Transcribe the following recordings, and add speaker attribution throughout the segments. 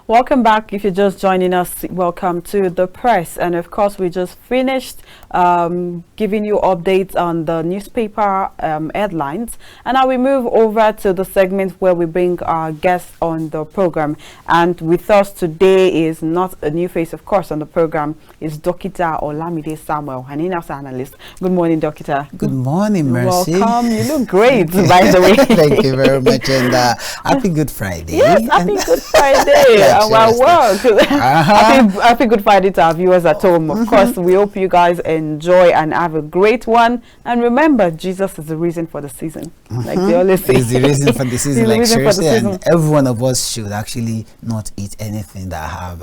Speaker 1: Welcome back. If you're just joining us, welcome to the press. And of course, we just finished giving you updates on the newspaper headlines. And now we move over to the segment where we bring our guests on the program. And with us today is not a new face, of course, on the program. Is Dr. Olamide Samuel, an in-house analyst. Good morning, Doctor.
Speaker 2: Good morning, Mercy.
Speaker 1: Welcome. You look great, by the way.
Speaker 2: Thank you very much. And happy Good Friday.
Speaker 1: Yes, happy Good Friday. Our work. Happy Good Friday to our viewers at home. Of course, we hope you guys enjoy and have a great one. And remember, Jesus is the reason for the season. Like they always say.
Speaker 2: He's the reason for the season. Like seriously, and every one of us should actually not eat anything that have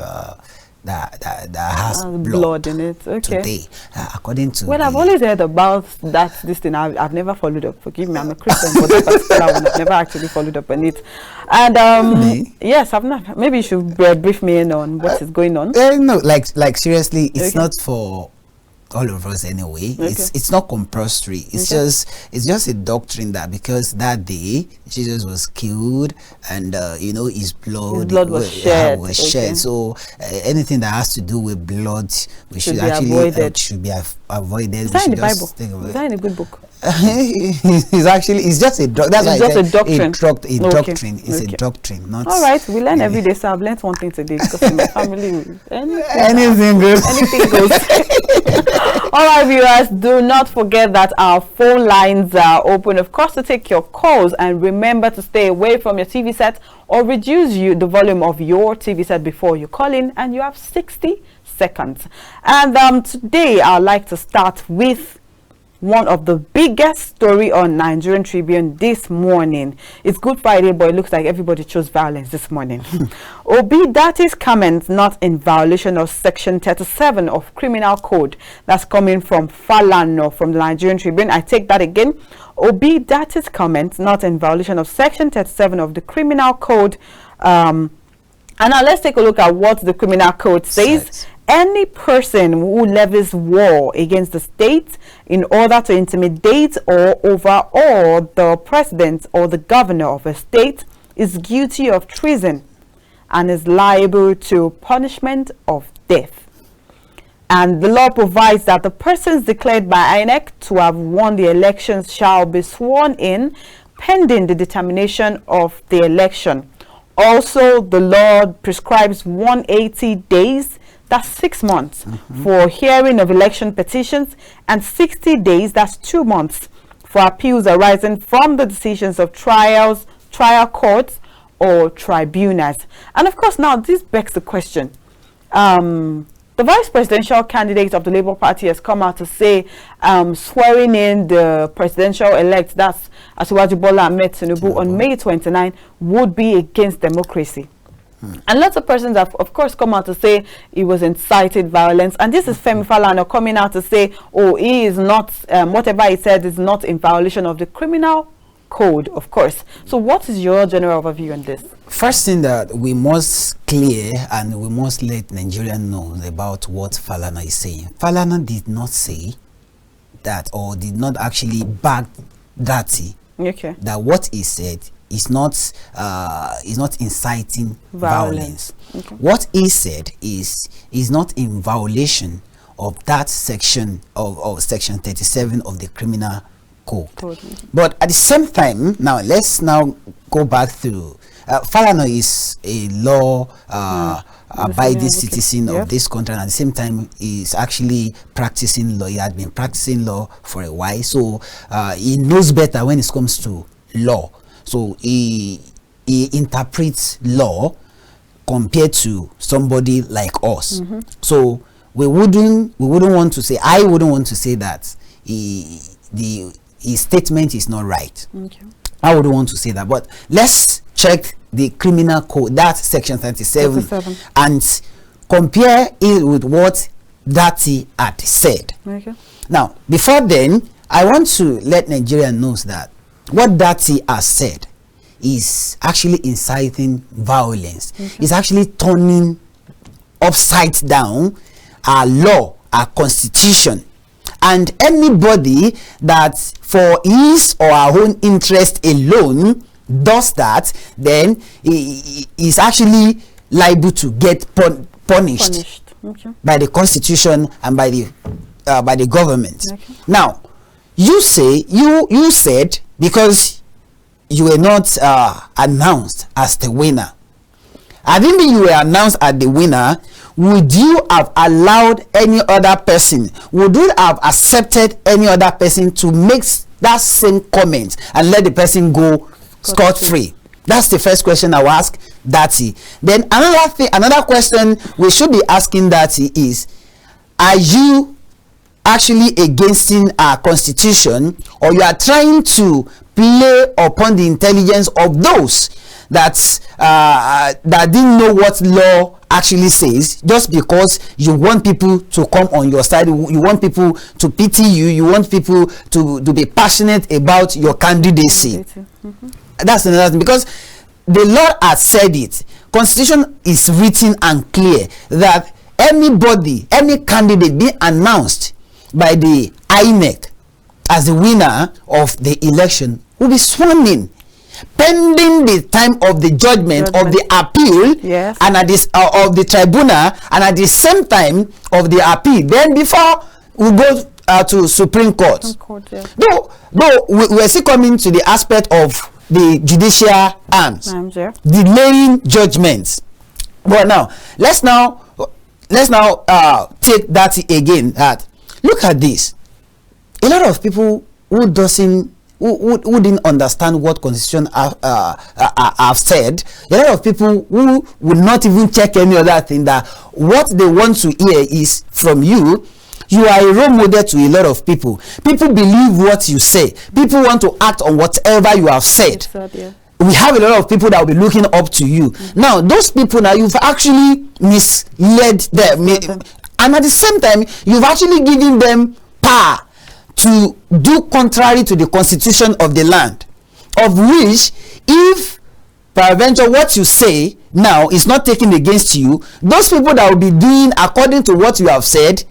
Speaker 2: that has blood in it. Okay. Today, according to
Speaker 1: I've always heard about this thing. I've never followed up. Forgive me, I'm a Christian, but that particular one I've never actually followed up on it. And yes, I've not. Maybe you should brief me in on what is going on.
Speaker 2: No, like seriously, it's not for all of us anyway. It's not compulsory. It's just a doctrine that because that day Jesus was killed and his blood
Speaker 1: was shed.
Speaker 2: So anything that has to do with blood should actually avoided.
Speaker 1: Is that in the Bible? Is that in a good book?
Speaker 2: it's just a doctrine. That's
Speaker 1: just a doctrine.
Speaker 2: Doctrine. It's a doctrine. Not
Speaker 1: all right. We learn every day. So I've learned one thing today because in my family,
Speaker 2: anything goes.
Speaker 1: Anything goes. All right, viewers, do not forget that our phone lines are open, of course, to take your calls. And remember to stay away from your TV set or reduce the volume of your TV set before you call in. And you have 60 seconds. And today, I'd like to start with one of the biggest story on Nigerian Tribune this morning. It's Good Friday, but it looks like everybody chose violence this morning. Ahmed-Datti's comments not in violation of Section 37 of Criminal Code. That's coming from Falana from the Nigerian Tribune. I take that again. Ahmed-Datti's comments not in violation of Section 37 of the Criminal Code. And now let's take a look at what the Criminal Code says. Any person who levies war against the state in order to intimidate or overawe the president or the governor of a state is guilty of treason and is liable to punishment of death. And the law provides that the persons declared by INEC to have won the elections shall be sworn in pending the determination of the election. Also, the law prescribes 180 days, that's 6 months, for hearing of election petitions, and 60 days, that's 2 months, for appeals arising from the decisions of trial courts or tribunals. And of course, now this begs the question. The vice presidential candidate of the Labour Party has come out to say swearing in the presidential elect, that's Bola Tinubu, on May 29 would be against democracy. And lots of persons have, of course, come out to say it was incited violence. And this is Femi Falana coming out to say, oh, he is not, whatever he said is not in violation of the criminal code, of course. So what is your general overview on this?
Speaker 2: First thing that we must clear and we must let Nigerians know about what Falana is saying. Falana did not say that, or did not actually back Datti, that what he said is not inciting violence. What he said is not in violation of that section of Section 37 of the Criminal Code. But at the same time, now let's go back to Falana is a law abiding citizen of this country, and at the same time is actually practicing law. He had been practicing law for a while, so he knows better when it comes to law. So he interprets law compared to somebody like us. So we wouldn't want to say, I wouldn't want to say that his statement is not right. I wouldn't want to say that. But let's check the criminal code, that's Section 37, and compare it with what Datti had said. Now, before then, I want to let Nigerians know that what Datti has said is actually inciting violence. It's actually turning upside down our law, our constitution. And anybody that for his or our own interest alone does that, then he is actually liable to get punished by the constitution and by the government. Now, you said because you were not announced as the winner. I didn't mean you were announced as the winner. Would you have allowed any other person? Would you have accepted any other person to make that same comment and let the person go scot-free? That's the first question I will ask Datti. Then another question we should be asking Datti is, are you actually against our constitution, or you are trying to play upon the intelligence of those that didn't know what law actually says, just because you want people to come on your side, you want people to pity you, you want people to be passionate about your candidacy? That's another thing, because the law has said it. Constitution is written and clear that anybody, any candidate being announced by the INEC as the winner of the election will be sworn in pending the time of the judgment of the appeal, and at this of the tribunal, and at the same time of the appeal. Then before we go to Supreme Court. Though we're still coming to the aspect of the judicial arms delaying judgments. But now let's now take that again. That look at this. A lot of people who didn't understand what constitution have said. A lot of people who will not even check any other thing, that what they want to hear is from you. You are a role model to a lot of people. People believe what you say. People want to act on whatever you have said. We have a lot of people that will be looking up to you. Now, those people, now you've actually misled them, and at the same time, you've actually given them power to do contrary to the constitution of the land, of which, if peradventure what you say now is not taken against you, those people that will be doing according to what you have said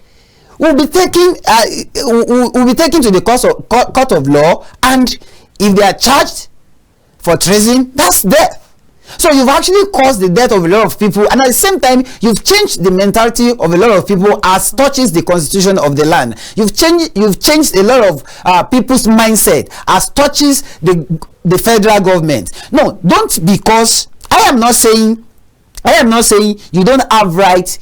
Speaker 2: will be taken to the court of law, and if they are charged for treason, that's death. So you've actually caused the death of a lot of people, and at the same time you've changed the mentality of a lot of people as touches the constitution of the land. You've changed a lot of people's mindset as touches the federal government. No, don't, because I am not saying you don't have right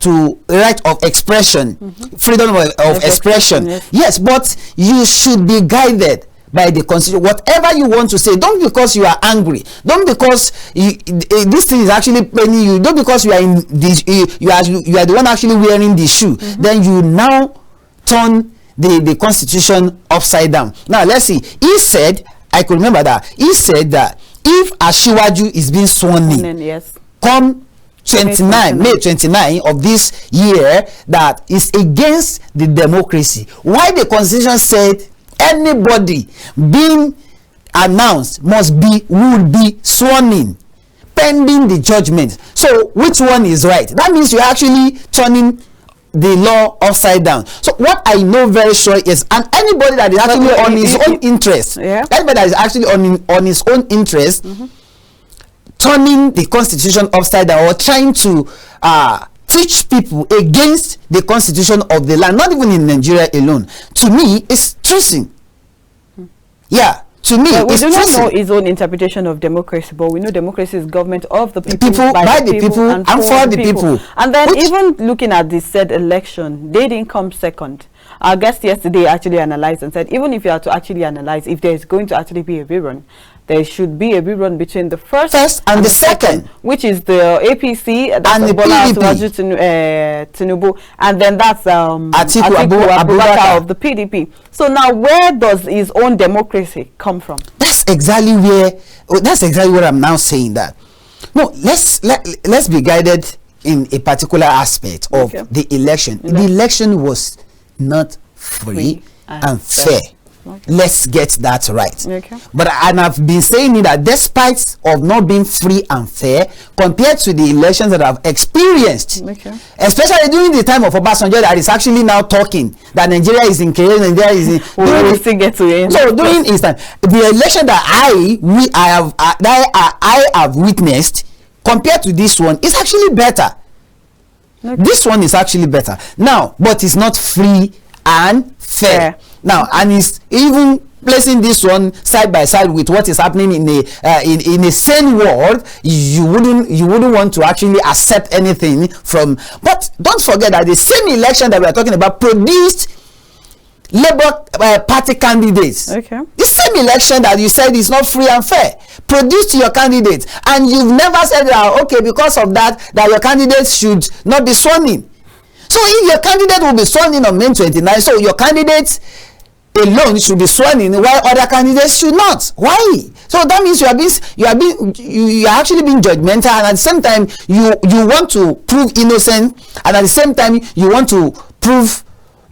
Speaker 2: of expression, freedom of expression. Yes, but you should be guided by the constitution. Whatever you want to say, don't because you are angry, don't because this thing is actually paining you, don't because you are in this, you are the one actually wearing the shoe, then you now turn the constitution upside down. Now let's see. He said, I could remember that he said that if Asiwaju is being sworn in, come May 29 of this year, that is against the democracy. Why the constitution said anybody being announced would be sworn in pending the judgment. So which one is right? That means you're actually turning the law upside down. So what I know very sure is, and anybody that is actually on his own interest, anybody that is actually on his own interest, turning the constitution upside down, or trying to teach people against the constitution of the land, not even in Nigeria alone, to me is treason. Yeah, to me, we do not know his own interpretation of democracy, but we know democracy is government of the people, by the people, and for the people. And then even looking at the said election, they didn't come second. Our guest yesterday actually analyzed and said, even if you are to actually analyze, if there is going to actually be a rerun, there should be a rerun between the first and the second, which is the APC, that's and the Bola Tinubu, and then that's Atiku Abubakar of the PDP. So now, where does his own democracy come from? That's exactly what I'm now saying. That no, let's be guided in a particular aspect of the election. The election was not free and fair. Let's get that right. But I've been saying that despite of not being free and fair compared to the elections that I've experienced, especially during the time of Obasanjo, that is actually now talking that Nigeria is in chaos, Nigeria is in. We still get to it. So during his time, the election that I have witnessed compared to this one, it's actually better. Okay. This one is actually better now, but it's not free and fair. Now, and it's even placing this one side by side with what is happening in a sane world. You wouldn't want to actually accept anything from. But don't forget that the same election that we are talking about produced Labour Party candidates.
Speaker 1: Okay.
Speaker 2: The same election that you said is not free and fair produced your candidates, and you've never said that okay, because of that your candidates should not be sworn in. So if your candidate will be sworn in on May 29, so your candidates alone should be sworn in while other candidates should not. Why? So that means you are actually being judgmental, and at the same time you want to prove innocent, and at the same time you want to prove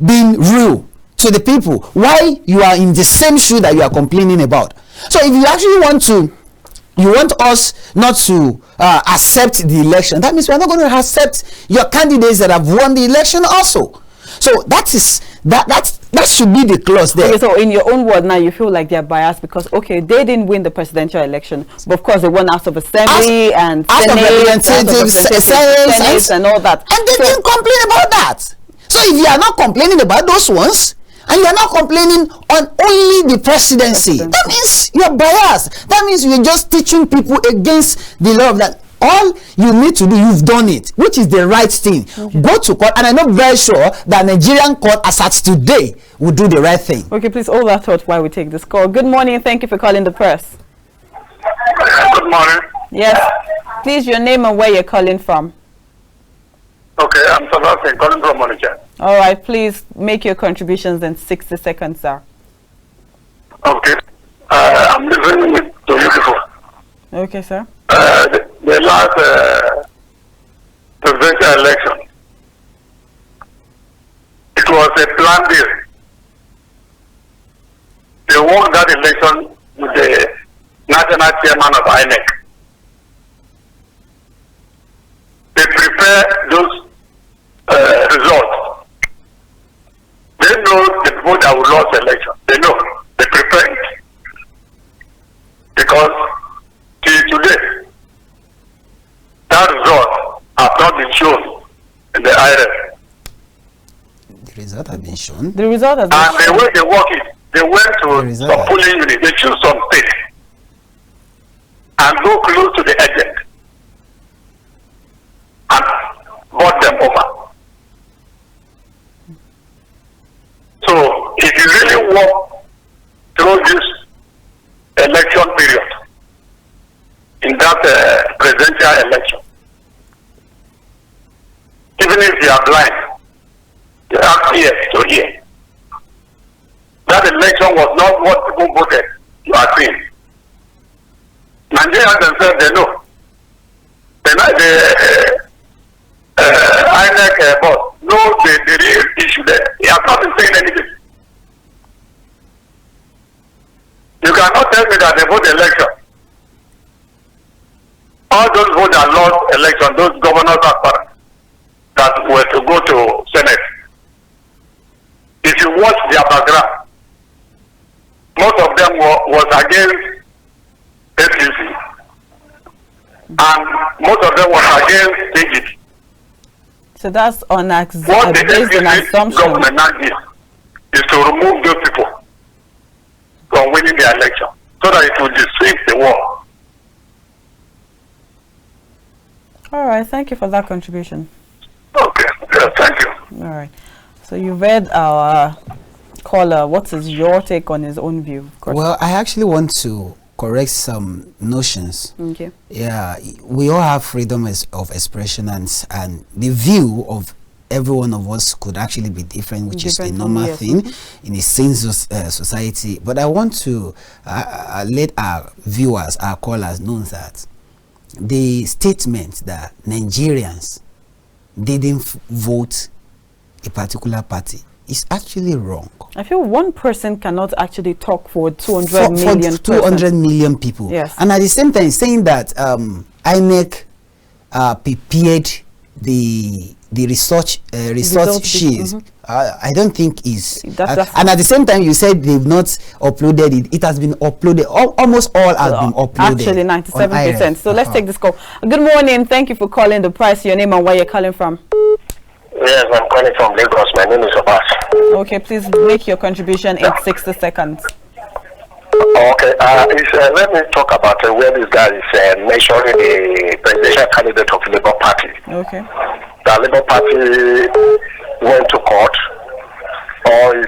Speaker 2: being real to the people. Why? You are in the same shoe that you are complaining about. So if you actually want us not to accept the election, that means we are not going to accept your candidates that have won the election also. So that should be the clause there.
Speaker 1: Okay, so in your own word now, you feel like they're biased because okay, they didn't win the presidential election, but of course they won House of Assembly and Senate and all that,
Speaker 2: and they didn't complain about that. So if you are not complaining about those ones, and you are not complaining on only the presidency, that means you are biased. That means you are just teaching people against the law of that. All you need to do, you've done it, which is the right thing. Okay. Go to court, and I'm not very sure that Nigerian court as at today will do the right thing.
Speaker 1: Okay, please hold that thought while we take this call. Good morning, thank you for calling the press.
Speaker 3: Good morning.
Speaker 1: Yes, please, your name and where you're calling from.
Speaker 3: Okay, I'm Sebastian calling from Onitsha.
Speaker 1: All right, please make your contributions in 60 seconds, sir.
Speaker 3: Okay, I'm listening to you before.
Speaker 1: Okay, sir.
Speaker 3: The last presidential election, it was a planned deal. They won that election with the national chairman of INEC. They prepare those results. They know the people that will lose the election. They know. They prepare it. Because till today, that result has not been shown in the IRS.
Speaker 2: The result has been shown.
Speaker 1: The result has been shown.
Speaker 3: And the way they work it, they went to some polling unit. They choose some state and go close to the agent and bought them over. So if you really walk through this election period, in that presidential election, even if you are blind, you have ears to hear. That election was not what people voted. You are seeing. Nigerians themselves, they know. The INEC boss knows the real issue there. He has not been saying anything. You cannot tell me that they vote election. All those votes that lost election, those governors that were to go to Senate, if you watch their background, most of them was against APC, and most of them was against TGT.
Speaker 1: So that's on
Speaker 3: what the
Speaker 1: based on assumption.
Speaker 3: Government now is to remove those people from winning the election, so that it will deceive the world.
Speaker 1: All right, thank you for that contribution.
Speaker 3: Okay, yeah, thank you.
Speaker 1: All right, so you read our caller. What is your take on his own view?
Speaker 2: Well, I actually want to correct some notions.
Speaker 1: Okay.
Speaker 2: Yeah, we all have freedom of expression, and the view of every one of us could actually be different, which is a normal thing in a sane society. But I want to let our viewers, our callers, know that the statement that Nigerians didn't vote a particular party is actually wrong.
Speaker 1: I feel one person cannot actually talk for 200 million
Speaker 2: 200 million people.
Speaker 1: Yes.
Speaker 2: And at the same time saying that INEC prepared the research sheets I don't think is.
Speaker 1: That's
Speaker 2: and at the same time, you said they've not uploaded it. It has been uploaded. Almost all has been uploaded.
Speaker 1: Actually, 97%. So let's take this call. Good morning. Thank you for calling the press. Your name and where you're calling from.
Speaker 4: Yes, I'm calling from Lagos. My name is Abbas.
Speaker 1: Okay, please make your contribution in 60 seconds.
Speaker 4: Okay, let me talk about where this guy is mentioning the presidential candidate of Labour Party.
Speaker 1: Okay.
Speaker 4: The Labour Party went to court, or is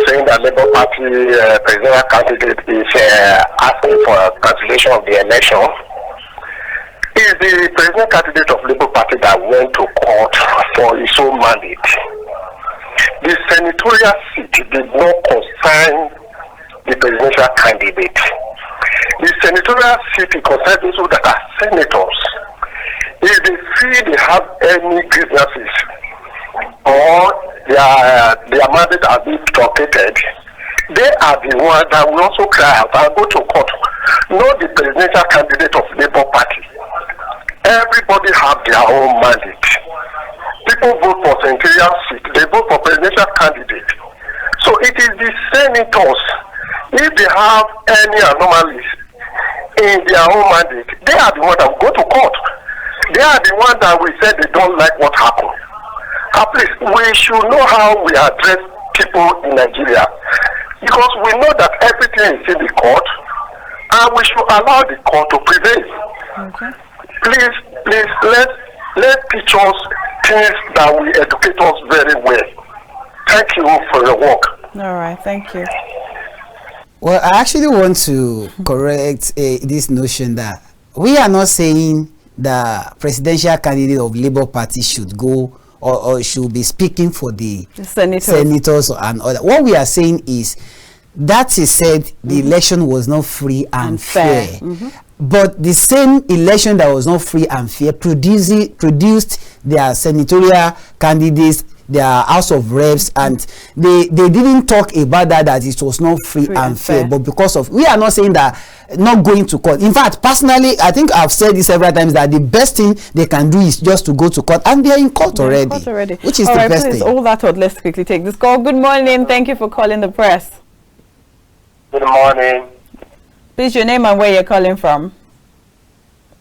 Speaker 4: saying that Labour Party presidential candidate is asking for a cancellation of the election. Is the presidential candidate of Labour Party that went to court for his own mandate. The senatorial seat did not concern the presidential candidate. The senatorial seat concerns those that are senators. If they feel they have any grievances or their mandate has been truncated, they are the ones that will also cry out and go to court, not the presidential candidate of Labour Party. Everybody have their own mandate. People vote for senatorial seat, they vote for presidential candidate. So it is the senators. If they have any anomalies in their own mandate, they are the ones that will go to court. They are the ones that we said they don't like what happened. At least we should know how we address people in Nigeria, because we know that everything is in the court, and we should allow the court to prevail.
Speaker 1: Okay.
Speaker 4: Please, let teach us things that will educate us very well. Thank you for your work.
Speaker 1: All right, thank you.
Speaker 2: Well, I actually want to correct this notion that we are not saying the presidential candidate of Labour Party should go or should be speaking for the senators and other. What we are saying is that is said the election was not free and fair. But the same election that was not free and fair produced their senatorial candidates, their House of Reps, and they didn't talk about that it was not free and fair. But because of, we are not saying that not going to court. In fact, personally, I think I've said this several times that the best thing they can do is just to go to court, and they are in court already. Which is the best thing.
Speaker 1: All that out, let's quickly take this call. Good morning. Thank you for calling the press.
Speaker 4: Good morning.
Speaker 1: Please, your name and where you're calling from.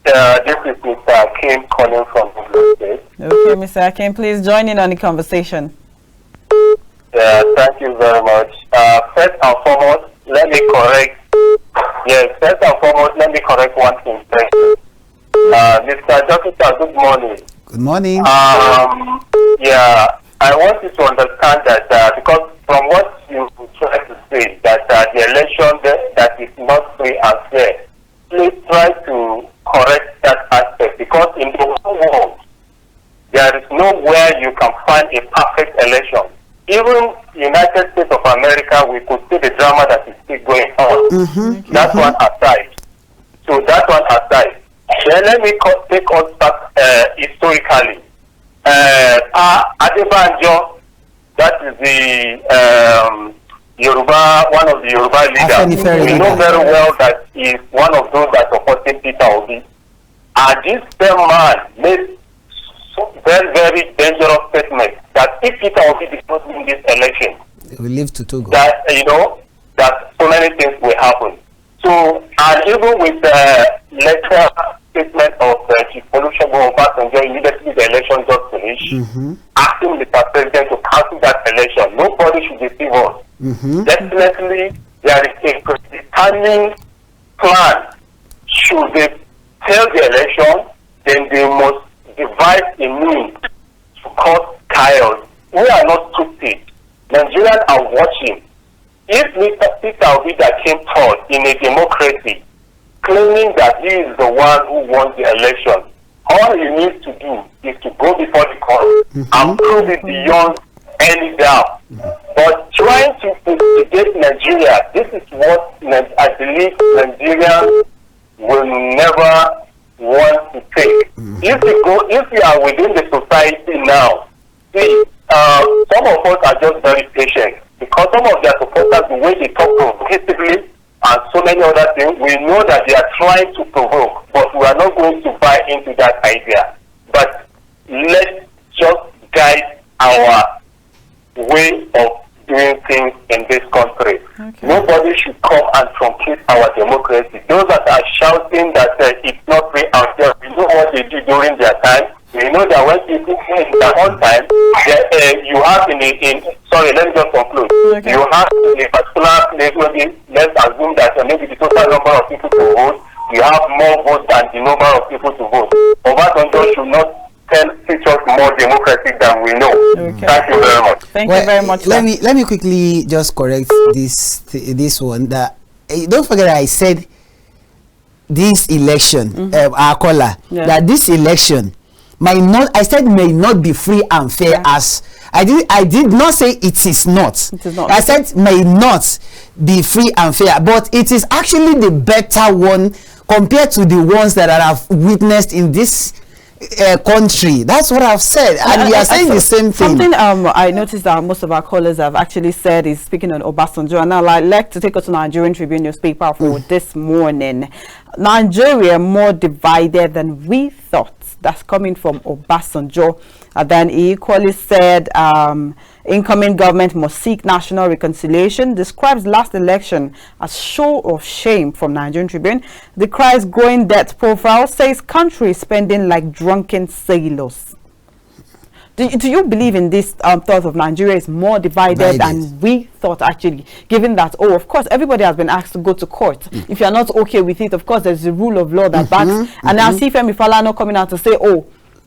Speaker 4: This is Mr. Akim calling from Ogunleke.
Speaker 1: Okay, Mr. Akim, please join in on the conversation.
Speaker 4: Thank you very much. First and foremost, let me correct one thing. Mr. Doctor, good morning.
Speaker 2: Good morning.
Speaker 4: Yeah, I want you to understand that because from what you try to say, that the election that is not free and fair, please try to correct that aspect, because in the whole world, there is nowhere you can find a perfect election. Even United States of America, we could see the drama that is still going on. That one aside. So that one aside. Then let me take us back historically. Adebanjo, that is the Yoruba, one of the Yoruba leaders. We know very well that he is one of those that supported Peter Obi. And this same man made very, very dangerous statement that if Peter Obi did not win this election,
Speaker 2: we live to Togo.
Speaker 4: That that so many things will happen. So, and even with the letter statement of Chief Olusegun Obasanjo immediately the election just finished, asking Mr. President to cancel that election. Nobody should deceive us. Definitely, there is a determined plan. Should they tell the election, then they must devise a means to cause chaos. We are not stupid. Nigerians are watching. If Mr. Peter Obi that came third in a democracy, claiming that he is the one who won the election, all he needs to do is to go before the court and prove it beyond any doubt. But trying to instigate Nigeria, this is what I believe Nigerians will never want to take. If you are within the society now, see, some of us are just very patient, because some of their supporters, the way they talk provocatively and so many other things, we know that they are trying to provoke, but we are not going to buy into that idea. But let's just guide our way our democracy. Those that are shouting that it's not free and fair, we know what they do during their time. We know that when people in their own time, you have sorry, let me just conclude. Okay. You have in a particular place, maybe let's assume that maybe the total number of people to vote, you have more votes than the number of people to vote. Obasanjo should not teach us more democracy than we know. Okay. Thank you very much.
Speaker 1: Thank you very much.
Speaker 2: Let me quickly just correct this one. That don't forget I said this election, our caller, that this election may not be free and fair as I did not say it is not.
Speaker 1: It is not.
Speaker 2: I said may not be free and fair, but it is actually the better one compared to the ones that I have witnessed in this country. That's what I've said, and we are saying the same thing.
Speaker 1: Something I noticed that most of our callers have actually said is speaking on Obasanjo, and now I'd like to take us to Nigerian Tribune newspaper for this morning. Nigeria more divided than we thought. That's coming from Obasanjo. And then he equally said incoming government must seek national reconciliation. Describes last election as show of shame from Nigerian Tribune. Decries growing debt profile. Says country spending like drunken sailors. Do you believe in this thought of Nigeria is more divided than we thought, actually, given that, of course, everybody has been asked to go to court. If you're not okay with it, of course, there's the rule of law that backs. And now see Femi Falana coming out to say,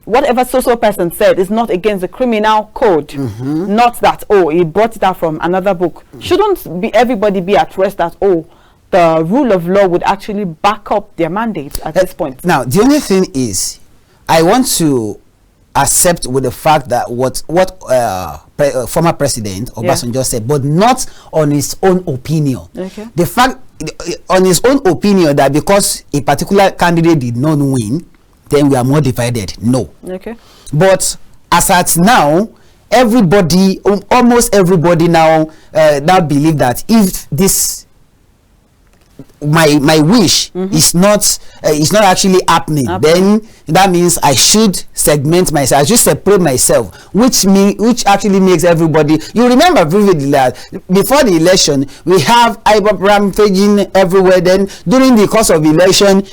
Speaker 1: whatever so-so person said is not against the criminal code. Not that, he brought it out from another book. Shouldn't everybody be at rest that, the rule of law would actually back up their mandate at this point?
Speaker 2: Now, the only thing is, I want to accept with the fact that what former president Obasanjo said, but not on his own opinion.
Speaker 1: Okay.
Speaker 2: The fact on his own opinion that because a particular candidate did not win, then we are more divided. No.
Speaker 1: Okay.
Speaker 2: But as at now, everybody, almost everybody now believe that if this my wish is not actually happening, then that means I should segment myself, I should separate myself, which actually makes everybody. You remember vividly that before the election we have IBOP rampaging everywhere. Then during the course of the election,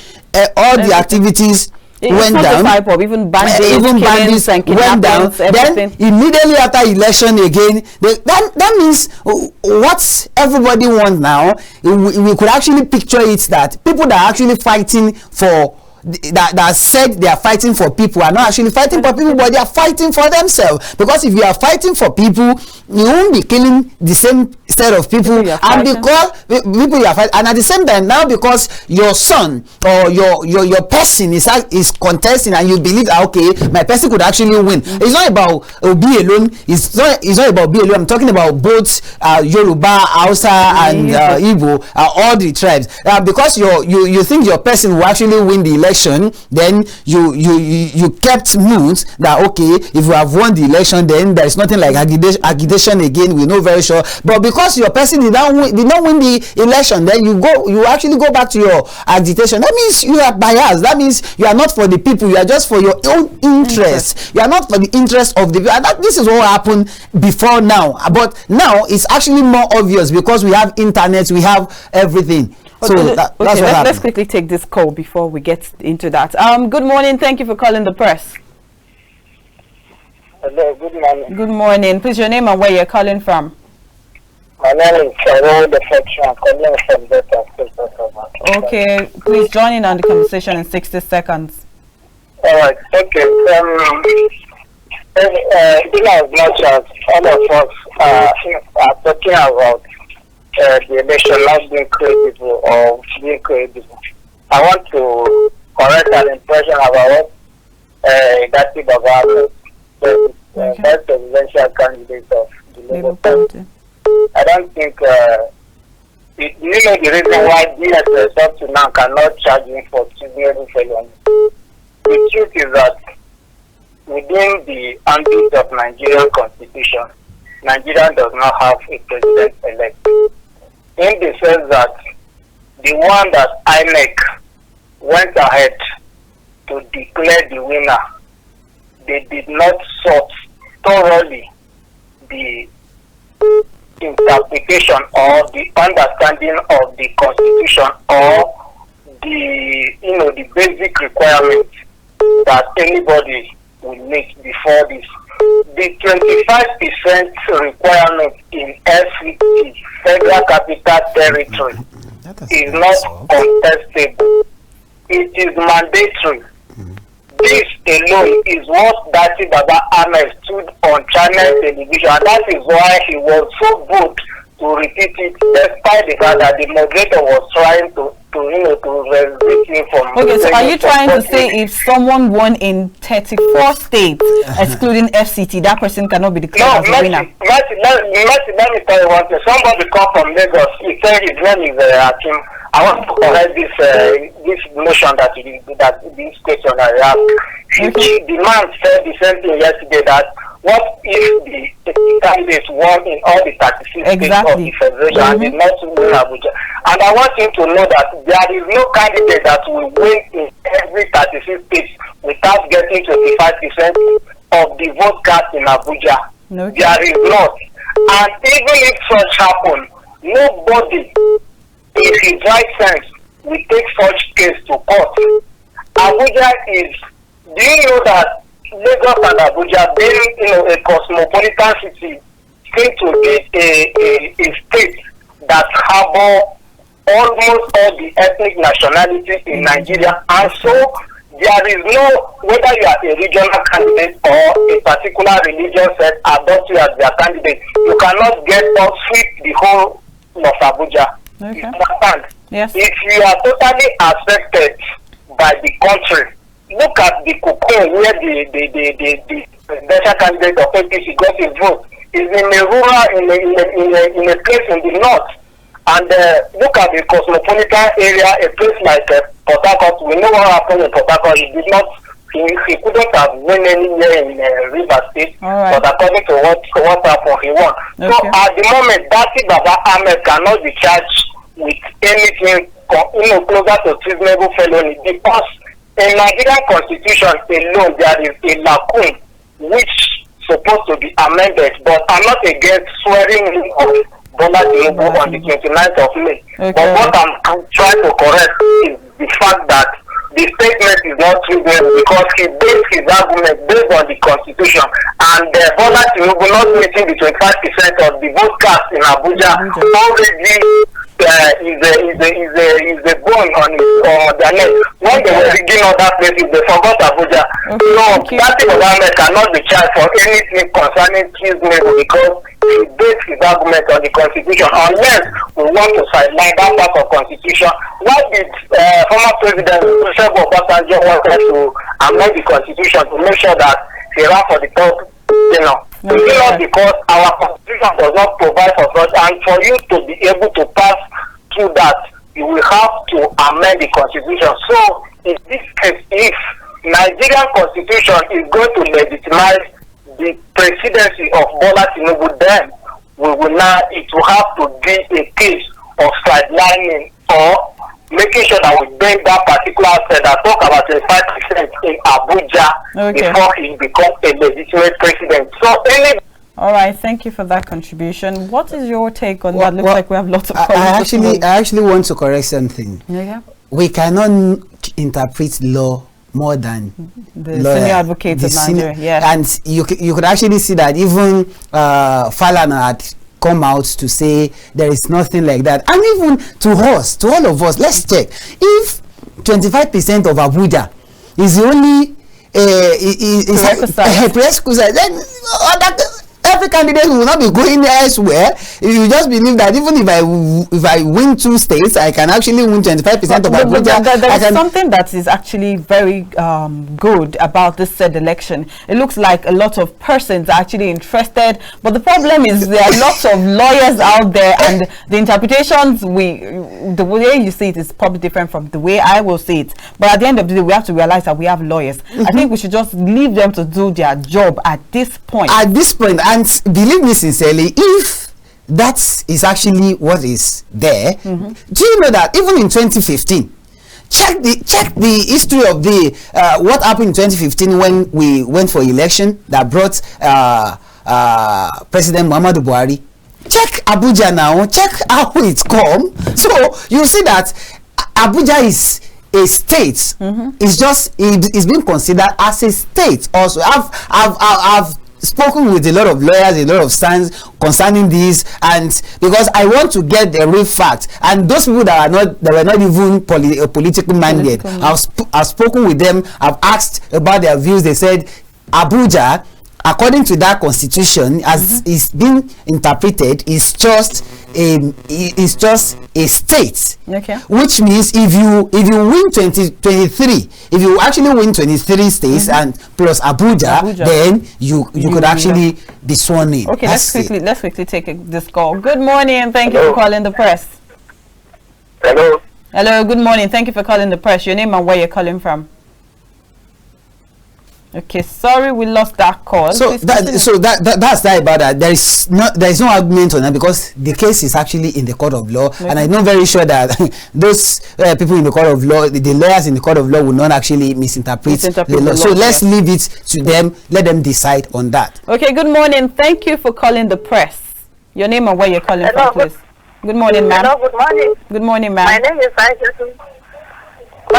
Speaker 2: all the activities went down.
Speaker 1: Even bandits
Speaker 2: went down. Then immediately after election again, that means what everybody wants now. We could actually picture it that people that are actually fighting for that said they are fighting for people are not actually fighting for people, but they are fighting for themselves. Because if you are fighting for people, you won't be killing the same set of people, and because people you are fighting, and at the same time now because your son or your person is contesting, and you believe that my person could actually win. It's not about Obi alone. It's not about Obi alone. I'm talking about both Yoruba, Hausa, and Igbo, all the tribes. Because you think your person will actually win the election, then you kept mute that if you have won the election, then there is nothing like agitation again. We know very sure. But because your person did not win the election, then you actually go back to your agitation. That means you are biased. That means you are not for the people. You are just for your own interest. You are not for the interest of the people. And this is what happened before now. But now it's actually more obvious because we have internet, we have everything. So that's what happened.
Speaker 1: Let's quickly take this call before we get into that. Good morning. Thank you for calling the press.
Speaker 5: Hello, good morning.
Speaker 1: Good morning. Please, your name and where you're calling from.
Speaker 5: My name is Wole, the section. I'm calling from Delta.
Speaker 1: Okay, please join in on the conversation in 60 seconds.
Speaker 5: All right. Okay. In as much as all of us are talking about the election not being credible or being credible, I want to correct an impression about Ahmed-Datti Babajide, the vice presidential candidate of the Labour Party. I don't think you know the reason why DSS up to now cannot charge him for trivial felony. The truth is that within the ambit of Nigerian constitution, Nigeria does not have a president-elect. In the sense that the one that INEC went ahead to declare the winner, they did not sort thoroughly the interpretation or the understanding of the constitution or the basic requirements that anybody will meet before this. The 25% requirement in FCT, Federal Capital Territory, is not contestable. It is mandatory. This alone is what Datti Baba Ahmed stood on channel television, and that is why he was so good to repeat it, despite the fact that the moderator was trying to resist him from.
Speaker 1: Okay, so are you trying to say if someone won in 34 states, excluding FCT, that person cannot be declared as a winner?
Speaker 5: Let me tell you one thing. Somebody come from Lagos. He said his name is Hakim. I want to correct this notion that this question I asked. The man said the same thing yesterday, that what if the candidates won in all the 36 states of the federation and did not win Abuja? And I want him to know that there is no candidate that will win in every 36 states without getting 25% of the vote cast in Abuja. Okay. There is not. And even if such happen, nobody in his right sense will take such case to court. Abuja is, do you know that Lagos and Abuja, being a cosmopolitan city, seem to be a state that harbor almost all the ethnic nationalities in Nigeria, and so there is no, whether you are a regional candidate or a particular religion set adopt you as their candidate, you cannot get or sweep the whole of Abuja. Okay. You understand?
Speaker 1: Yes.
Speaker 5: If you are totally affected by the country, look at the cocoon where the presidential candidate of APC got his vote. Is in a rural, in a place in the north. And look at the cosmopolitan area, a place like Port Harcourt. We know what happened in Port Harcourt. He couldn't have won anywhere in River State, right. But according to what happened, he won. Okay. So at the moment, Datti Baba Ahmed cannot be charged with anything closer to treasonable felony, because in Nigerian constitution alone there is a lacune which supposed to be amended, but I'm not against swearing in of Bola Tinubu on the 29th of May. Okay. But what I'm trying to correct is the fact that the statement is not true because he based his argument based on the constitution, and Bola Tinubu not meeting the 25% of the vote cast in Abuja already is a bone on their neck. When they were rigging other places, they forgot Abuja. Okay. So Datti Baba Ahmed cannot be charged for anything concerning his name because he based his argument on the constitution, unless we want to sideline that part of constitution. Why did former President Yusuf wanted to amend the constitution to make sure that he ran for the top, not because our constitution does not provide for such, and for you to be able to pass through that, you will have to amend the constitution. So in this case, if Nigerian constitution is going to legitimize the presidency of Bola Tinubu, then it will have to be a case of sidelining or making sure that we bring that particular aspect that talk about 25% in Abuja before he becomes a legitimate president. So
Speaker 1: all right, thank you for that contribution. What is your take on that? Looks like we have lots of
Speaker 2: I actually want to correct something. Yeah. We cannot interpret law more than
Speaker 1: the senior advocates of Nigeria. Yes.
Speaker 2: And you could actually see that even Falana had come out to say there is nothing like that. And even to us, to all of us, let's check. If 25% of Abuja is the only prerequisite, then every candidate will not be going elsewhere. If you just believe that even if I win 2 states, I can actually win 25% of Abuja.
Speaker 1: There is something that is actually very good about this said election. It looks like a lot of persons are actually interested, but the problem is there are lots of lawyers out there, and the interpretations the way you see it is probably different from the way I will see it. But at the end of the day, we have to realize that we have lawyers. I think we should just leave them to do their job at this point.
Speaker 2: At this point, and believe me sincerely, if that is actually what is there, do you know that even in 2015, check the history of the what happened in 2015 when we went for election that brought President Muhammadu Buhari. check Abuja now, check how it come. So you see that Abuja is a state. It's just it's being considered as a state. Also, I've spoken with a lot of lawyers, a lot of stands concerning this, and because I want to get the real fact, and those people that were not even political minded, I've spoken with them. I've asked about their views. They said Abuja, according to that constitution, as it's been interpreted, is just a state.
Speaker 1: Okay.
Speaker 2: Which means if you win 23, if you actually win 23 states and plus Abuja, then you could actually be sworn in.
Speaker 1: Okay, let's quickly take this call. Good morning, and thank you for calling the press.
Speaker 3: Hello.
Speaker 1: Hello, good morning. Thank you for calling the press. Your name and where you're calling from. Okay, sorry, we lost that call.
Speaker 2: So that's that about that. There is no argument on that because the case is actually in the court of law, and I'm not very sure that those people in the court of law, the lawyers in the court of law, will not actually misinterpret the law. So let's leave it to them. Let them decide on that.
Speaker 1: Okay. Good morning. Thank you for calling the press. Your name and where you're calling from, please. Good morning, ma'am.
Speaker 5: Hello, good morning.
Speaker 1: Good morning, ma'am.
Speaker 5: My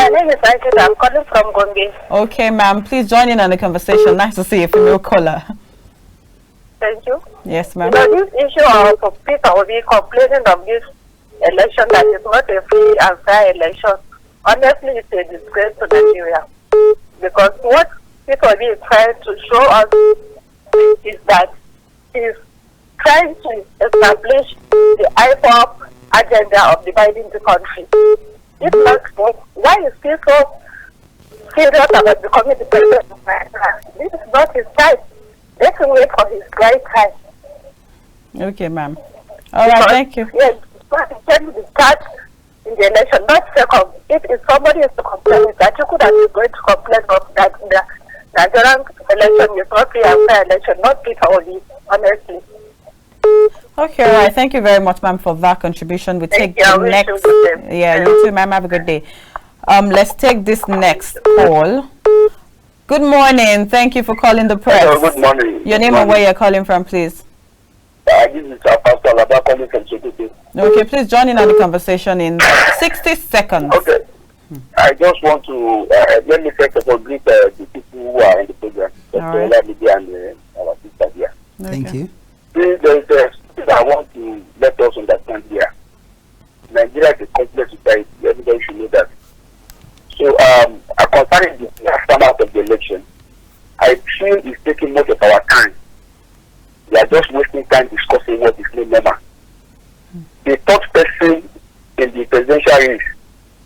Speaker 5: name is Aisha. I'm calling from Gombe.
Speaker 1: Okay, ma'am. Please join in on the conversation. Nice to see a female caller.
Speaker 5: Thank you.
Speaker 1: Yes, ma'am.
Speaker 5: So this issue of people will be complaining of this election that is not a free and fair election. Honestly, it's a disgrace to Nigeria. Because what people will be trying to show us is that he's trying to establish the IPOP agenda of dividing the country. It looks like, why is he so serious about becoming the president of Nigeria? This is not his time. Let him wait for his right time.
Speaker 1: Okay, ma'am. All right, thank you.
Speaker 5: Yes, but it can be start in the election, not second. If somebody is to complain, that you could have been going to complain of that the Nigerian election is not free and fair election, not Peter only, honestly.
Speaker 1: Okay, all right. Thank you very much, ma'am, for that contribution. We take the next. Yeah, you too, ma'am. Have a good day. Let's take this next call. Good morning. Thank you for calling the press.
Speaker 3: Hello, good morning.
Speaker 1: Your name and where you're calling from, please.
Speaker 3: This is Pastor Alaba calling from Sokoto.
Speaker 1: Okay, please join in on the conversation in 60 seconds.
Speaker 3: Okay. I just want to let me first of all greet the people who are in the program.
Speaker 1: All right.
Speaker 3: And our sister here.
Speaker 2: Thank you.
Speaker 3: There is something I want to let us understand here. Nigeria is a complex society. Everybody should know that. So, concerning the aftermath of the election, I feel it's taking much of our time. We are just wasting time discussing what is not normal. The third person in the presidential race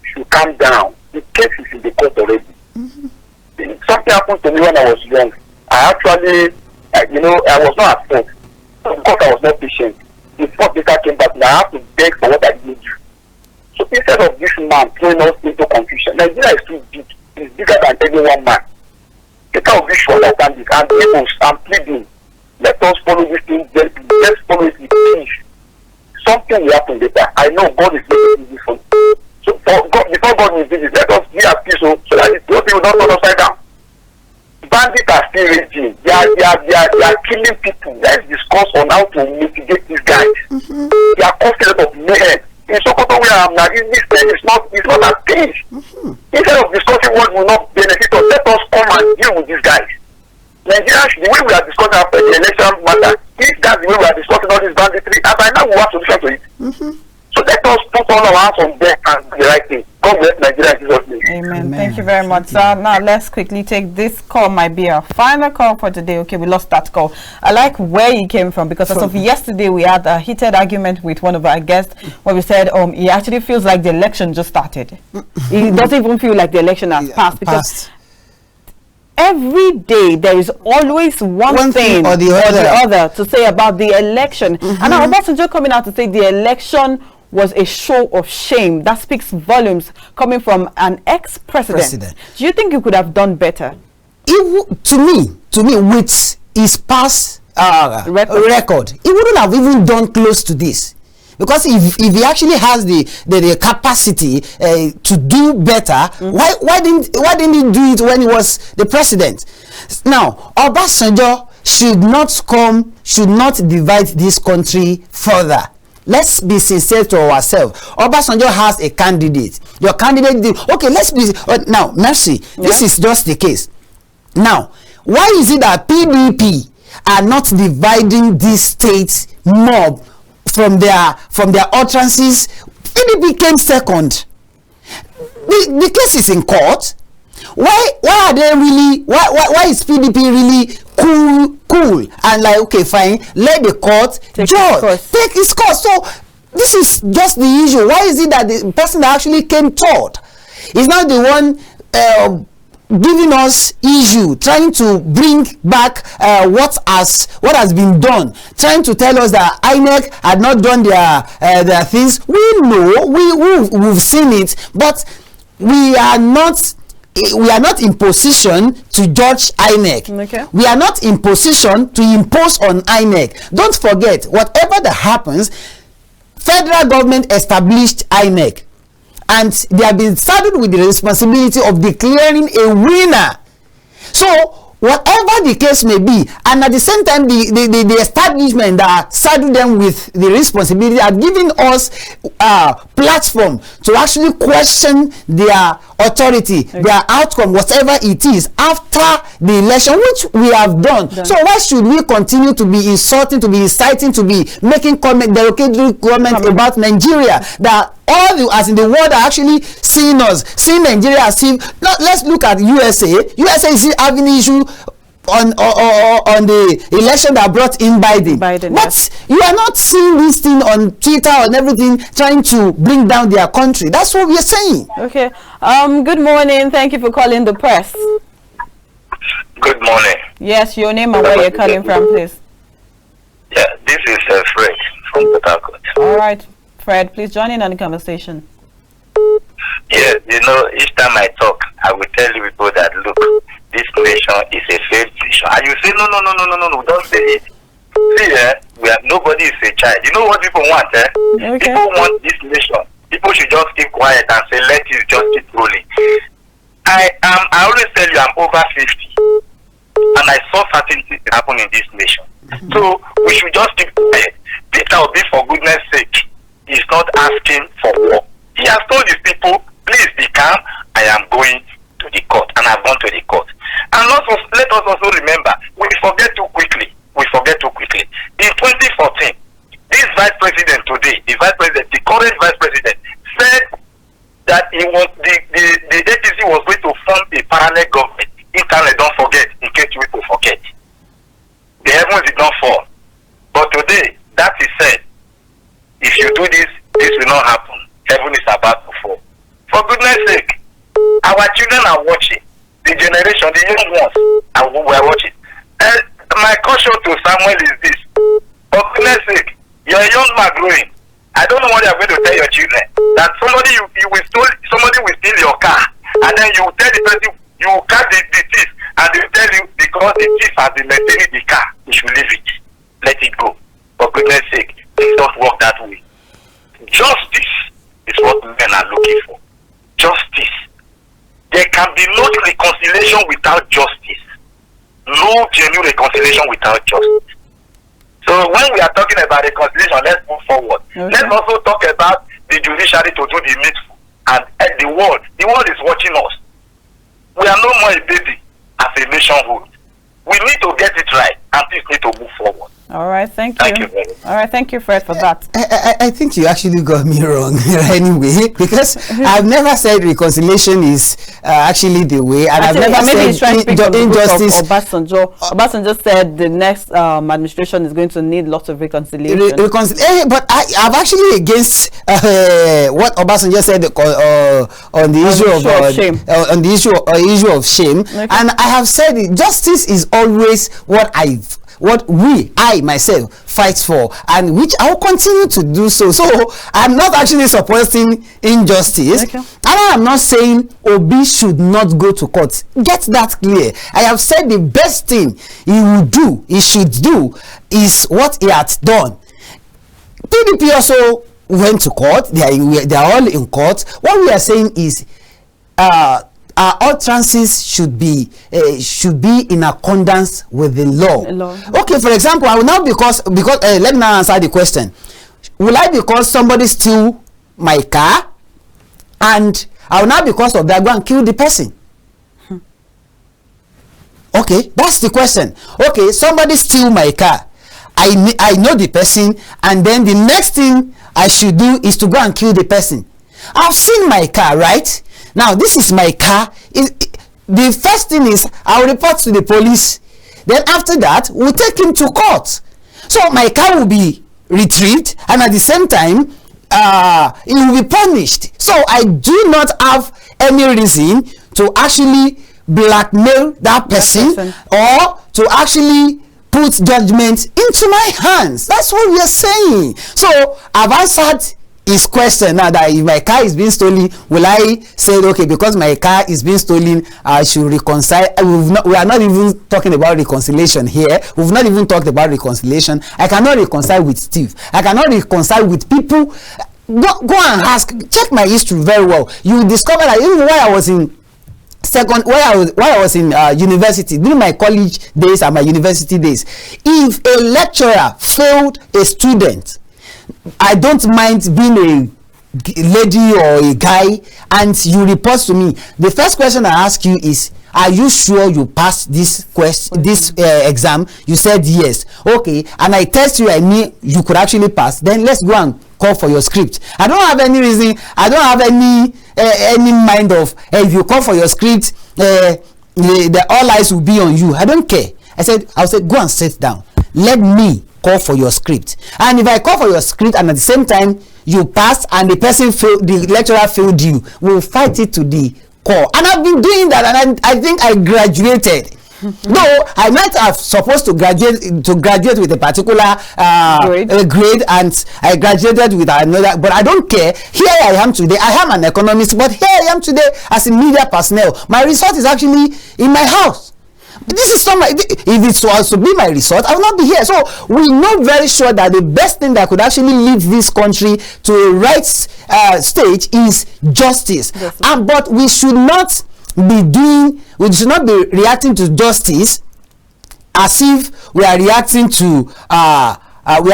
Speaker 3: should calm down. The case is in the court already. Something happened to me when I was young. I actually, I was not at fault. Because I was not patient. The fourth data came back and I have to beg for what I didn't do. So instead of this man throwing us into confusion, Nigeria is too big. It's bigger than any one man. Take out this show understand it. And people, I'm pleading. Let us follow this thing. Let's follow it with peace. Something will happen later. I know God is making this for me. So before God will do this, let us be at peace so that those people don't turn upside down. Bandits are still raging. They are killing people. Let's discuss on how to mitigate these guys. They are causing a lot of mayhem. In Sokoto where I am now, this thing is not at peace. Instead of discussing what will not benefit us, let us come and deal with these guys. Nigeria, the way we are discussing after the election matter, if that's the way we are discussing all this banditry, as I know we have solution to it. So let us put all our hands on deck and do the right thing. God bless Nigeria in Jesus' name.
Speaker 1: Amen. Thank you very much, sir. Now let's quickly take this call. Might be our final call for today. Okay, we lost that call. I like where he came from because as of yesterday we had a heated argument with one of our guests where we said he actually feels like the election just started. He doesn't even feel like the election has passed because every day there is always one thing or the other to say about the election. And now Obasanjo coming out to say the election was a show of shame. That speaks volumes coming from an ex-president. Do you think you could have done better?
Speaker 2: To me, with his past record, he wouldn't have even done close to this. Because if he actually has the capacity to do better, why didn't he do it when he was the president? Now, Obasanjo should not divide this country further. Let's be sincere to ourselves. Obasanjo has a candidate. Your candidate did. Okay, let's be now. Mercy. This is just the case. Now, why is it that PDP are not dividing this state mob from their utterances? PDP came second. The case is in court. Why are they really? Why is PDP really cool and like, okay, fine, let the court take its course? So this is just the issue. Why is it that the person that actually came third is now the one giving us issue, trying to bring back what has been done, trying to tell us that INEC had not done their things? We know, we've seen it, but we are not in position to judge INEC.
Speaker 1: Okay.
Speaker 2: We are not in position to impose on INEC. Don't forget, whatever that happens, federal government established INEC, and they have been saddled with the responsibility of declaring a winner. So whatever the case may be, and at the same time the establishment that saddled them with the responsibility are giving us platform to actually question their authority, their outcome, whatever it is, after the election, which we have done. So why should we continue to be insulting, to be inciting, to be making derogatory comments about Nigeria, that all as in the world are actually seeing Nigeria as if? Now let's look at USA. USA is having issue on the election that brought in Biden. But you are not seeing this thing on Twitter and everything, trying to bring down their country. That's what we are saying.
Speaker 1: Okay. Good morning. Thank you for calling the press.
Speaker 3: Good morning.
Speaker 1: Yes, your name and where you're calling from, please.
Speaker 3: Yeah, this is Fred from Port Harcourt.
Speaker 1: All right, Fred, please join in on the conversation.
Speaker 3: Yeah, each time I talk, I will tell you people that, look, this nation is a failed nation. And you say, no, don't say it. See, nobody is a child. You know what people want,
Speaker 1: Okay.
Speaker 3: People want this nation. People should just keep quiet and say, let it just keep rolling. I always tell you, I'm over 50. And I saw certain things happen in this nation. So, we should just keep quiet. Peter Obi, for goodness sake, is not asking for war. He has told his people, please be calm, I am going to the court, and I've gone to the court. And also, let us also remember, we forget too quickly. In 2014, this vice president today, the current vice president, said that he was the APC was going to form a parallel government. Internet, don't forget, in case you people forget. The heavens did not fall. But today, that is said, if you do this, this will not happen. Heaven is about to fall. For goodness sake, our children are watching. The generation, the young ones, and we are watching. My caution to Samuel is this. For goodness sake, you're a young man growing. I don't know what you're going to tell your children. That somebody will steal your car, and then you will tell the person, you will catch the thief, and they will tell you because the thief has been maintaining the car, you should leave it. Let it go. For goodness sake, it does not work that way. Justice is what men are looking for. Justice. There can be no reconciliation without justice. No genuine reconciliation without justice. So when we are talking about reconciliation, let's move forward. Okay. Let's also talk about the judiciary to do the needful. And the world is watching us. We are no more a baby as a nationhood. We need to get it right, and things need to move forward.
Speaker 1: All right, thank you.
Speaker 3: Thank you very much.
Speaker 1: All right, thank you, Fred, for that.
Speaker 2: I think you actually got me wrong anyway, because I've never said reconciliation is actually the way, and I've never said injustice.
Speaker 1: Obasanjo said the next administration is going to need lots of reconciliation.
Speaker 2: But I'm actually against what Obasanjo said on the issue of shame. On the issue of shame, okay. And I have said it, justice is always what I myself fight for, and which I will continue to do so. So I'm not actually supporting injustice, okay. And I am not saying Obi should not go to court. Get that clear. I have said the best thing he should do is what he had done. PDP also went to court. They are all in court. What we are saying is our utterances should be in accordance with the law. Okay, for example, I will now because let me now answer the question. Will I, because somebody steal my car, and I will now, because of that, go and kill the person? Okay, that's the question. Okay, somebody steal my car, I know the person, and then the next thing I should do is to go and kill the person. I've seen my car, right? Now this is my car. The first thing is I'll report to the police. Then after that, we'll take him to court. So my car will be retrieved, and at the same time, it will be punished. So I do not have any reason to actually blackmail that person or to actually put judgment into my hands. That's what we are saying. So I've answered his question now, that if my car is being stolen, will I say, okay, because my car is being stolen, I should reconcile? We are not even talking about reconciliation here. We've not even talked about reconciliation. I cannot reconcile with Steve. I cannot reconcile with people. Go and ask, check my history very well. You will discover that even while I was in university, during my college days and my university days, if a lecturer failed a student, I don't mind being a lady or a guy, and you report to me. The first question I ask you is, are you sure you passed this exam? You said yes. Okay, and I test you, I knew you could actually pass. Then let's go and call for your script. I don't have any reason. I don't have any mind of, if you call for your script, the all eyes will be on you. I don't care. I'll say go and sit down. Let me call for your script. And if I call for your script and at the same time you pass and the person failed, the lecturer failed you, we'll fight it to the core. And I've been doing that, and I think I graduated. No, I might have supposed to graduate with a particular grade, and I graduated with another, but I don't care. Here I am today. I am an economist, but here I am today as a media personnel. My resort is actually in my house. This is if it was to be my resort, I will not be here. So we know very sure that the best thing that could actually lead this country to a right stage is justice. But we should not be reacting to justice as if we are reacting to we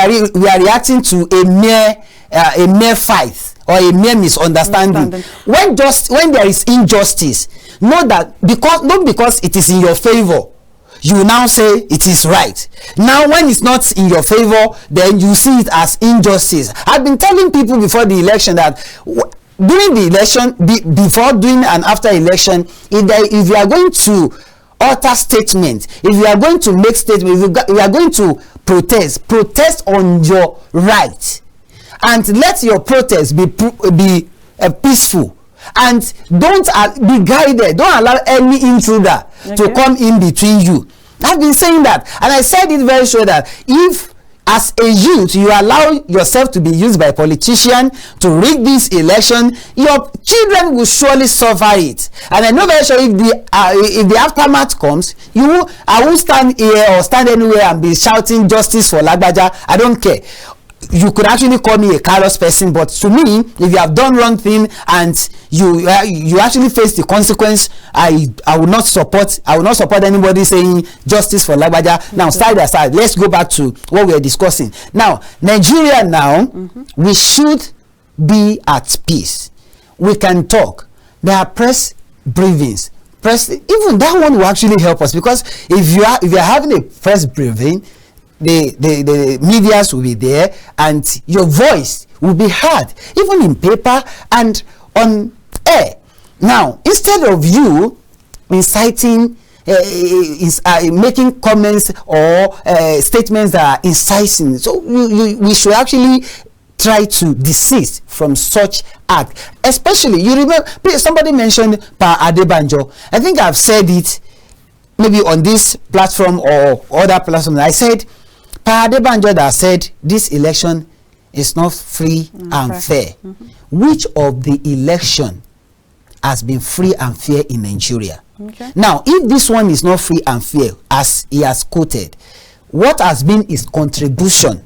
Speaker 2: are reacting to a mere fight or a mere misunderstanding. When there is injustice, know that not because it is in your favor, you now say it is right. Now when it's not in your favor, then you see it as injustice. I've been telling people before the election that during the election, before, during and after election, if you are going to utter statements, if you are going to make statements, if you are going to protest on your right, and let your protest be peaceful, and don't be guided. Don't allow any intruder to come in between you. I've been saying that, and I said it very sure that if as a youth you allow yourself to be used by politicians to rig this election, your children will surely suffer it. And I know very sure if the aftermath comes, I won't stand here or stand anywhere and be shouting justice for Lagbaja. I don't care. You could actually call me a callous person, but to me, if you have done wrong thing and you actually face the consequence, I will not support anybody saying justice for Lagbaja. Now, side aside, let's go back to what we are discussing. Now, Nigeria now, we should be at peace. We can talk. There are press briefings. Even that one will actually help us, because if you are having a press briefing, the medias will be there and your voice will be heard, even in paper and on air. Now, instead of you inciting, making comments or statements that are inciting, so we should actually try to desist from such act. Especially, you remember somebody mentioned Pa Adebanjo. I think I've said it maybe on this platform or other platforms. I said Pa Adebanjo that said this election is not free and fair. Which of the election has been free and fair in Nigeria? Now, if this one is not free and fair, as he has quoted, what has been his contribution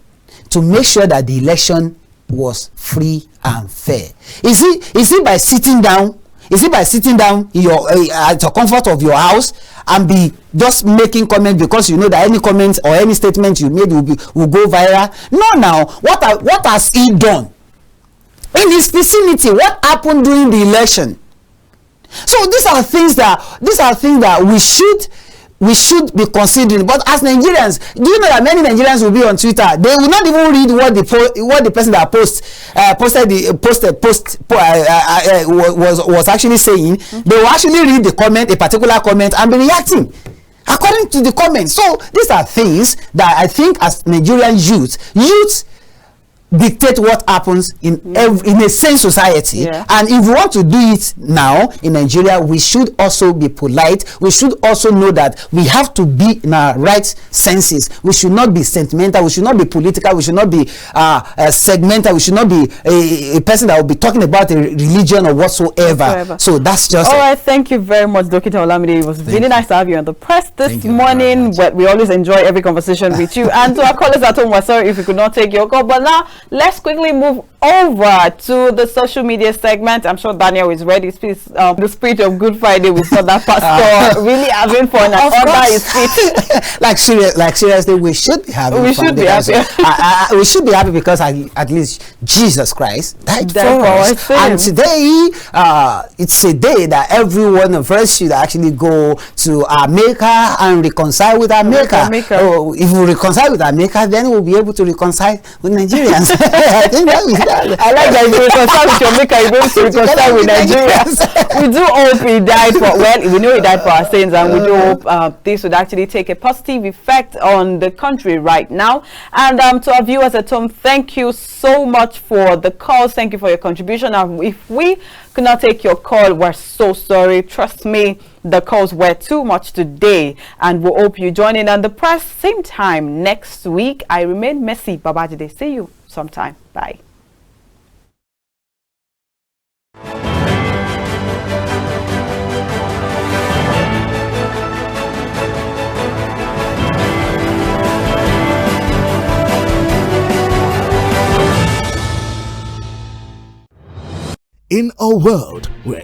Speaker 2: to make sure that the election was free and fair? Is it by sitting down Is it by sitting down in your at the comfort of your house and be just making comments because you know that any comment or any statement you made will go viral? No, now what has he done in his vicinity? What happened during the election? So these are things that we should be considering. But as Nigerians, do you know that many Nigerians will be on Twitter? They will not even read what the person that was actually saying. They will actually read the comment, a particular comment, and be reacting according to the comment. So these are things that I think as Nigerian youth dictate what happens in a sane society. And if we want to do it now in Nigeria, we should also be polite. We should also know that we have to be in our right senses. We should not be sentimental. We should not be political. We should not be segmental. We should not be a person that will be talking about a religion or whatsoever. So that's just
Speaker 1: all right. Thank you very much, Dr. Olamide. It was really nice to have you on the press this morning. But we always enjoy every conversation with you. And to our callers at home, we're sorry if we could not take your call, but now let's quickly move over to the social media segment. I'm sure Daniel is ready. The spirit of Good Friday, we saw that pastor really having fun and under his feet.
Speaker 2: like seriously, we should be having fun. We should be happy. We should be happy because at least Jesus Christ died for us. And today, it's a day that every one of us should actually go to our Maker and reconcile with our Maker. Oh, if we reconcile with our Maker, then we'll be able to reconcile with Nigerians. I think that is that.
Speaker 1: I like that you reconcile with your Maker, you're going to reconcile with Nigerians. We do hope he died for, well, we know he died for our sins, and we do hope this would actually take a positive effect on the country right now. And to our viewers at home, thank you so much for the calls. Thank you for your contribution. And if we could not take your call, we're so sorry. Trust me, the calls were too much today, and we hope you join in on the press same time next week. I remain Messi Babajide. See you sometime. Bye.
Speaker 6: In a world where